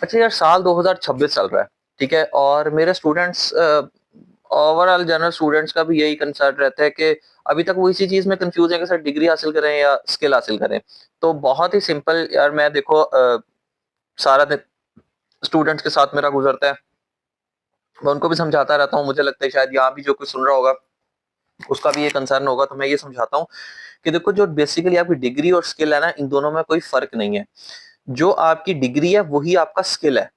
अच्छा यार, साल 2026 चल रहा है, ठीक है। और मेरे स्टूडेंट्स, ओवरऑल जनरल स्टूडेंट्स का भी यही कंसर्न रहता है कि अभी तक वो इसी चीज में कंफ्यूज है कि सर डिग्री हासिल करें या स्किल हासिल करें। तो बहुत ही सिंपल यार, मैं देखो सारा दिन स्टूडेंट्स के साथ मेरा गुजरता है, मैं उनको भी समझाता रहता हूँ। मुझे लगता है शायद यहाँ भी जो कुछ सुन रहा होगा उसका भी ये कंसर्न होगा, तो मैं ये समझाता हूँ कि देखो, जो बेसिकली आपकी डिग्री और स्किल है ना, इन दोनों में कोई फर्क नहीं है। जो आपकी डिग्री है वही आपका स्किल है।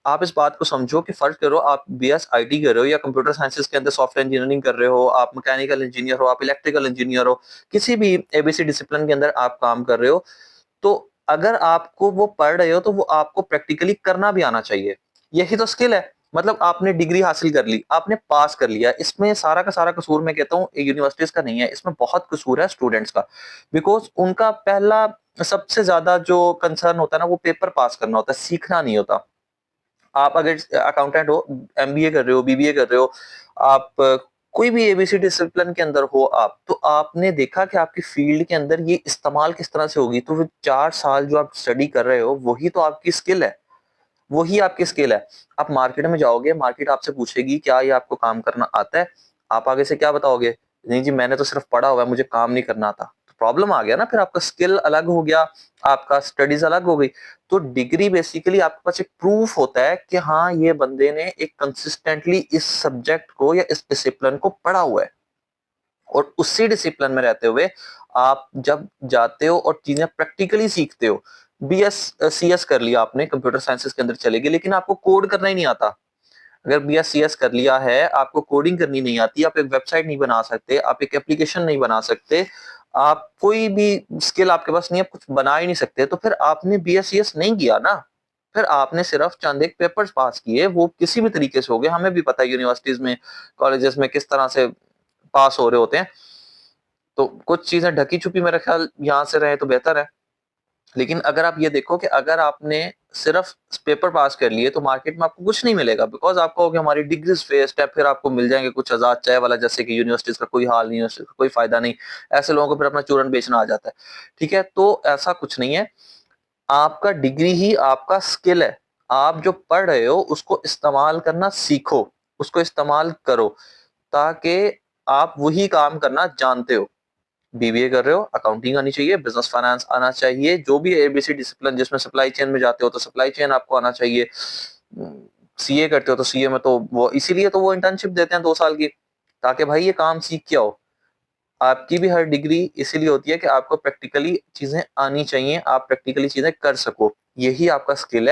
आप इस बात को समझो कि फर्क करो, आप बीएस आईटी कर रहे हो या कंप्यूटर साइंसेज के अंदर सॉफ्टवेयर इंजीनियरिंग कर रहे हो, आप मैकेनिकल इंजीनियर हो, आप इलेक्ट्रिकल इंजीनियर हो, किसी भी एबीसी डिसिप्लिन के अंदर आप काम कर रहे हो, तो अगर आपको वो पढ़ रहे हो तो वो आपको प्रैक्टिकली करना भी आना चाहिए। यही तो स्किल है। मतलब आपने डिग्री हासिल कर ली, आपने पास कर लिया, इसमें सारा का सारा कसूर मैं कहता हूँ यूनिवर्सिटीज का नहीं है, इसमें बहुत कसूर है स्टूडेंट्स का। बिकॉज उनका पहला सबसे ज्यादा जो कंसर्न होता है ना, वो पेपर पास करना होता है, सीखना नहीं होता। आप अगर अकाउंटेंट हो, एमबीए कर रहे हो, बीबीए कर रहे हो, आप कोई भी एबीसी डिसिप्लिन के अंदर हो आप, तो आपने देखा कि आपकी फील्ड के अंदर ये इस्तेमाल किस तरह से होगी, तो वो 4 साल जो आप स्टडी कर रहे हो वही तो आपकी स्किल है। वही आपकी स्किल है। आप मार्केट में जाओगे, मार्केट आपसे पूछेगी क्या ये आपको काम करना आता है, आप आगे से क्या बताओगे? नहीं जी, मैंने तो सिर्फ पढ़ा हुआ है, मुझे काम नहीं करना आता। तो प्रॉब्लम आ गया ना, फिर आपका स्किल अलग हो गया, आपका स्टडीज अलग हो गई। तो डिग्री बेसिकली आपके पास एक प्रूफ होता है कि हाँ, ये बंदे ने एक कंसिस्टेंटली इस सब्जेक्ट को या इस डिसिप्लिन को पढ़ा हुआ है। और उसी डिसिप्लिन में रहते हुए आप जब जाते हो और चीजें प्रैक्टिकली सीखते हो, बीएस सीएस कर लिया आपने, कंप्यूटर साइंसेस के अंदर चले गए, लेकिन आपको कोड करना ही नहीं आता। अगर बीएस सीएस कर लिया है, आपको कोडिंग करनी नहीं आती, आप एक वेबसाइट नहीं बना सकते, आप एक एप्लीकेशन नहीं बना सकते, आप कोई भी स्किल आपके पास नहीं है, कुछ बना ही नहीं सकते, तो फिर आपने बीएस सीएस नहीं किया ना। फिर आपने सिर्फ चंद एक पेपर्स पास किए, वो किसी भी तरीके से हो गए। हमें भी पता है यूनिवर्सिटीज में, कॉलेजेस में किस तरह से पास हो रहे होते हैं। तो कुछ चीजें ढकी छुपी मेरा ख्याल यहाँ से रहे तो बेहतर है। लेकिन अगर आप ये देखो कि अगर आपने सिर्फ पेपर पास कर लिए तो मार्केट में आपको कुछ नहीं मिलेगा, बिकॉज आप कहोगे हमारी डिग्रीज वेस्ट है, फिर आपको मिल जाएंगे कुछ आजाद चाय वाला, जैसे कि यूनिवर्सिटीज का कोई हाल नहीं, यूनिवर्सिटी का कोई फायदा नहीं। ऐसे लोगों को फिर अपना चूरन बेचना आ जाता है। ठीक है, तो ऐसा कुछ नहीं है। आपका डिग्री ही आपका स्किल है। आप जो पढ़ रहे हो उसको इस्तेमाल करना सीखो, उसको इस्तेमाल करो, ताकि आप वही काम करना जानते हो। बीबीए कर रहे हो, अकाउंटिंग आनी चाहिए, बिजनेस फाइनेंस आना चाहिए, जो भी एबीसी डिसिप्लिन जिसमें सप्लाई चेन में जाते हो तो सप्लाई चेन आपको आना चाहिए। सीए करते हो तो सीए में तो वो इसीलिए तो वो इंटर्नशिप देते हैं 2 साल की, ताकि भाई ये काम सीख के आओ। आपकी भी हर डिग्री इसीलिए होती है कि आपको प्रैक्टिकली चीजें आनी चाहिए, आप प्रैक्टिकली चीजें कर सको, यही आपका स्किल है।